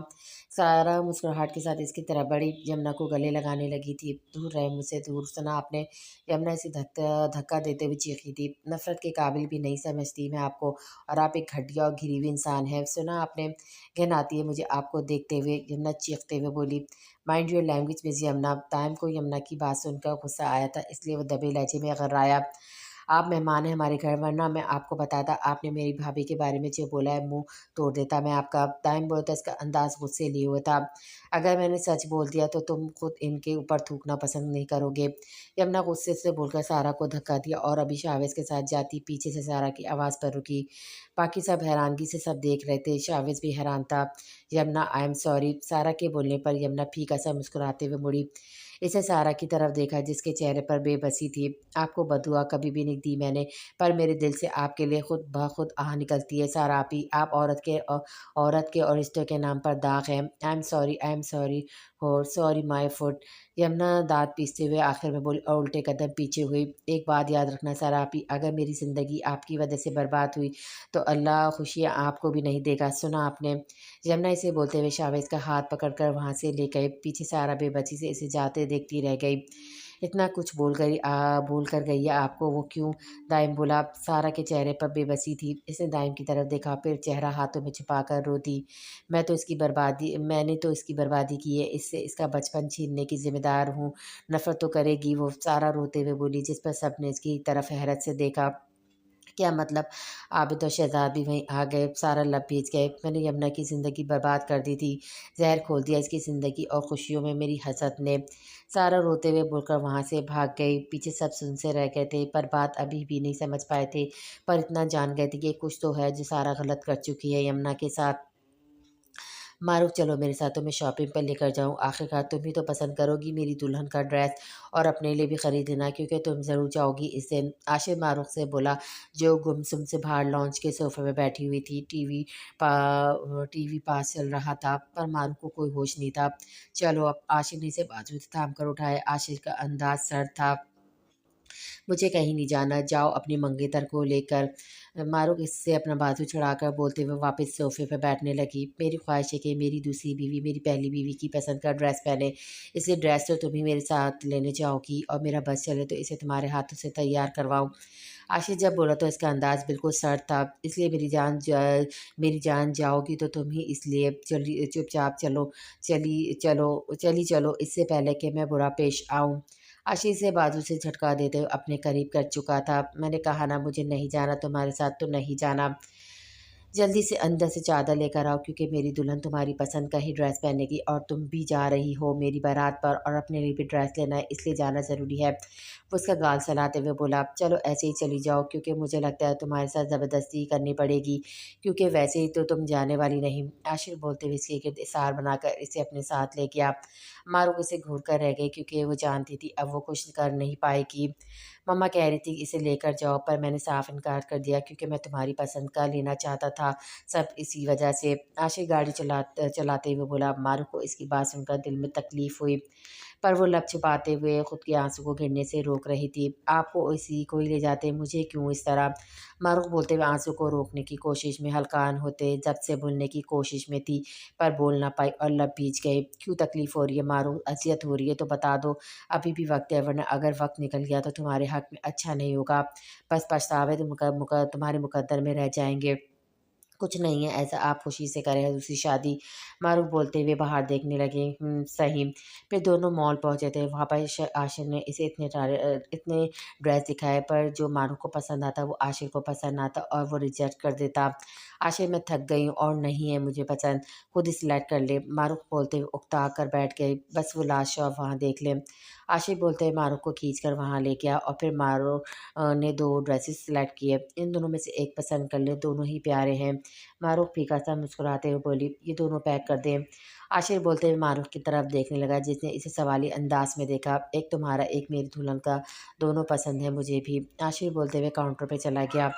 सारा मुस्कुराहट के साथ इसकी तरफ बढ़ी। यमुना को गले लगाने लगी थी। दूर रहे मुझसे, दूर। सुना आपने? यमुना इसे धक्का धक्का देते हुए चीखी थी। नफरत के काबिल भी नहीं समझती मैं आपको, और आप एक घटिया और घिरी हुई इंसान है। सुना आपने? घिन आती है मुझे आपको देखते हुए, यमुना चीखते हुए बोली। Mind your language miss Yamuna. Time को यमुना की बात सुनकर गुस्सा आया था, इसलिए वो दबे लहजे में गर्राया। आप मेहमान हैं हमारे घर, वरना मैं आपको बताता। आपने मेरी भाभी के बारे में जो बोला है मुंह तोड़ देता मैं आपका। टाइम बोलता इसका अंदाज गुस्से लिए हुआ था। अगर मैंने सच बोल दिया तो तुम खुद इनके ऊपर थूकना पसंद नहीं करोगे। यमुना गुस्से से बोलकर सारा को धक्का दिया और अभी शावेज के साथ जाती पीछे से सारा की आवाज़ पर रुकी। बाकी सब हैरानगी से सब देख रहे थे, शावेज भी हैरान था। Yamuna I am sorry. सारा के बोलने पर यमुना फीका सा मुस्कुराते हुए मुड़ी। इसे सारा की तरफ देखा जिसके चेहरे पर बेबसी थी। आपको बदुआ कभी भी नहीं दी मैंने, पर मेरे दिल से आपके लिए खुद ब खुद आह निकलती है। सारा आपी, आप औरत के और रिश्तों के नाम पर दाग हैं। आई एम सॉरी और सॉरी माय फुट। यमुना दाँत पीसते हुए आखिर में बोली और उल्टे कदम पीछे हुई। एक बात याद रखना सारा आपी, अगर मेरी ज़िंदगी आपकी वजह से बर्बाद हुई तो अल्लाह खुशियाँ आपको भी नहीं देगा। सुना आपने? यमुना इसे बोलते हुए शावेज का हाथ पकड़कर वहाँ से ले गए। पीछे सारा बेबसी से इसे जाते देखती रह गई। इतना कुछ बोल कर गई है आपको, वो क्यों? दाइम बोला। सारा के चेहरे पर बेबसी थी। इसने दाइम की तरफ देखा, फिर चेहरा हाथों में छुपाकर रो दी। मैंने तो इसकी बर्बादी की है, इससे इसका बचपन छीनने की ज़िम्मेदार हूँ। नफ़रत तो करेगी वो, सारा रोते हुए बोली, जिस पर सबने इसकी तरफ हैरत से देखा। क्या मतलब? आबिद तो शहज़ाद भी वहीं आ गए। सारा लब भीज गए। मैंने यमुना की ज़िंदगी बर्बाद कर दी थी, ज़हर घोल दिया इसकी ज़िंदगी और खुशियों में मेरी हसरत ने। सारा रोते हुए बोलकर वहाँ से भाग गई। पीछे सब सुन से रह गए थे, पर बात अभी भी नहीं समझ पाए थे। पर इतना जान गए थे कि कुछ तो है जो सारा गलत कर चुकी है यमुना के साथ। मारूफ, चलो मेरे साथ, तुम्हें शॉपिंग पर लेकर जाऊँ। आखिरकार तुम ही तो पसंद करोगी मेरी दुल्हन का ड्रेस, और अपने लिए भी खरीद लेना क्योंकि तुम ज़रूर जाओगी इस दिन। आशिर मारूफ से बोला जो गुमसुम से बाहर लॉन्च के सोफे में बैठी हुई थी। टीवी पास चल रहा था, पर मारूफ को कोई होश नहीं था। चलो अब। आशिर ने इसे बाजू से थाम कर उठाया। आशिर का अंदाज सर था। मुझे कहीं नहीं जाना, जाओ अपनी मंगेतर को लेकर। मारूफ इससे अपना बाजू छुड़ाकर बोलते हुए वापस सोफे पर बैठने लगी। मेरी ख्वाहिश है कि मेरी दूसरी बीवी मेरी पहली बीवी की पसंद का ड्रेस पहने। इसलिए ड्रेस तो तुम ही मेरे साथ लेने जाओगी, और मेरा बस चले तो इसे तुम्हारे हाथों से तैयार करवाऊँ। आशिफ जब बोला तो इसका अंदाज बिल्कुल सर्द था। इसलिए मेरी जान जाओगी तो तुम ही, इसलिए चली चुपचाप चली चलो इससे पहले कि मैं बुरा पेश आऊँ। आशीष से बाजू से झटका देते हुए अपने करीब कर चुका था। मैंने कहा ना मुझे नहीं जाना तुम्हारे साथ, तो नहीं जाना। जल्दी से अंदर से चादर लेकर आओ क्योंकि मेरी दुल्हन तुम्हारी पसंद का ही ड्रेस पहनेगी, और तुम भी जा रही हो मेरी बारात पर, और अपने लिए भी ड्रेस लेना है, इसलिए जाना ज़रूरी है। वो उसका गाल सहलाते हुए बोला, चलो ऐसे ही चली जाओ क्योंकि मुझे लगता है तुम्हारे साथ ज़बरदस्ती करनी पड़ेगी, क्योंकि वैसे ही तो तुम जाने वाली नहीं। आशिर बोलते हुए इसके गिर्द इशार बनाकर इसे अपने साथ ले गया। मारूफ इसे घूर कर रह गई क्योंकि वो जानती थी अब वो कुछ कर नहीं पाएगी। मम्मा कह रही थी इसे लेकर जाओ, पर मैंने साफ इनकार कर दिया क्योंकि मैं तुम्हारी पसंद का लेना चाहता था, सब इसी वजह से। आशिक गाड़ी चलाते हुए बोला। मारूफ को इसकी बात सुनकर दिल में तकलीफ़ हुई, पर वो लब छुपाते हुए खुद के आंसू को गिरने से रोक रही थी। आपको इसी को ही ले जाते, मुझे क्यों इस तरह? मारूफ बोलते हुए आंसू को रोकने की कोशिश में हल्कान होते जब से बोलने की कोशिश में थी, पर बोल ना पाई और लब भीज गए। क्यों तकलीफ़ हो रही है मारूफ? अज़ियत हो रही है तो बता दो, अभी भी वक्त है, वरना अगर वक्त निकल गया तो तुम्हारे हक में अच्छा नहीं होगा। बस पछतावे तुम्हारे मुकद्दर में रह जाएंगे। कुछ नहीं है ऐसा, आप खुशी से करें दूसरी शादी। मारूफ बोलते हुए बाहर देखने लगे। सही। फिर दोनों मॉल पहुंचे थे। वहाँ पर आशिर ने इसे इतने ड्रेस दिखाए, पर जो मारूफ को पसंद आता वो आशिर को पसंद आता और वो रिजेक्ट कर देता। आशिर, मैं थक गई हूँ और नहीं है मुझे पसंद, खुद ही सिलेक्ट कर ले। मारूफ बोलते हुए उकता कर बैठ गए। बस वो लास्ट शॉप वहाँ देख ले। आशिफ बोलते हैं मारूफ को खींच कर वहाँ ले गया और फिर मारूफ ने 2 ड्रेसेस सेलेक्ट किए। इन दोनों में से एक पसंद कर ले, दोनों ही प्यारे हैं। मारूफ फीका सा मुस्कुराते हुए बोली, ये दोनों पैक कर दें। आशिफ बोलते हुए मारूफ की तरफ देखने लगा जिसने इसे सवाली अंदाज में देखा। एक तुम्हारा एक मेरी दुल्हन का, दोनों पसंद है मुझे भी। आशिफ बोलते हुए काउंटर पे चला गया।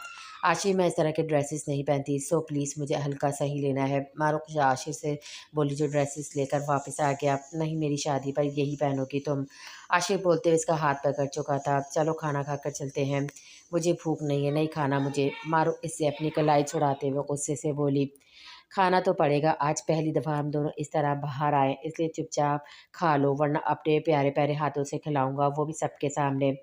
आशिफ मैं इस तरह के ड्रेसेस नहीं पहनती, सो प्लीज़ मुझे हल्का सा ही लेना है। मारूफ आशिफ से बोली जो ड्रेसेस लेकर वापस आ गया। नहीं मेरी शादी पर यही पहनोगी तुम। आशिफ बोलते हुए इसका हाथ पकड़ चुका था। चलो खाना खाकर चलते हैं, मुझे भूख नहीं है, नहीं खाना मुझे। मारूफ इससे अपनी कलाई छुड़ाते हुए गुस्से से बोली, खाना तो पड़ेगा, आज पहली दफ़ा हम दोनों इस तरह बाहर आए, इसलिए चुपचाप खा लो वरना अपने प्यारे प्यारे हाथों से खिलाऊंगा, वो भी सबके सामने।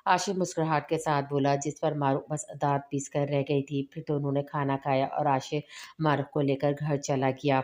आशिफ मुस्कुराहट के साथ बोला जिस पर मारूफ बस दांत पीस कर रह गई थी। फिर दोनों ने खाना खाया और आशिफ मारूफ को लेकर घर चला गया।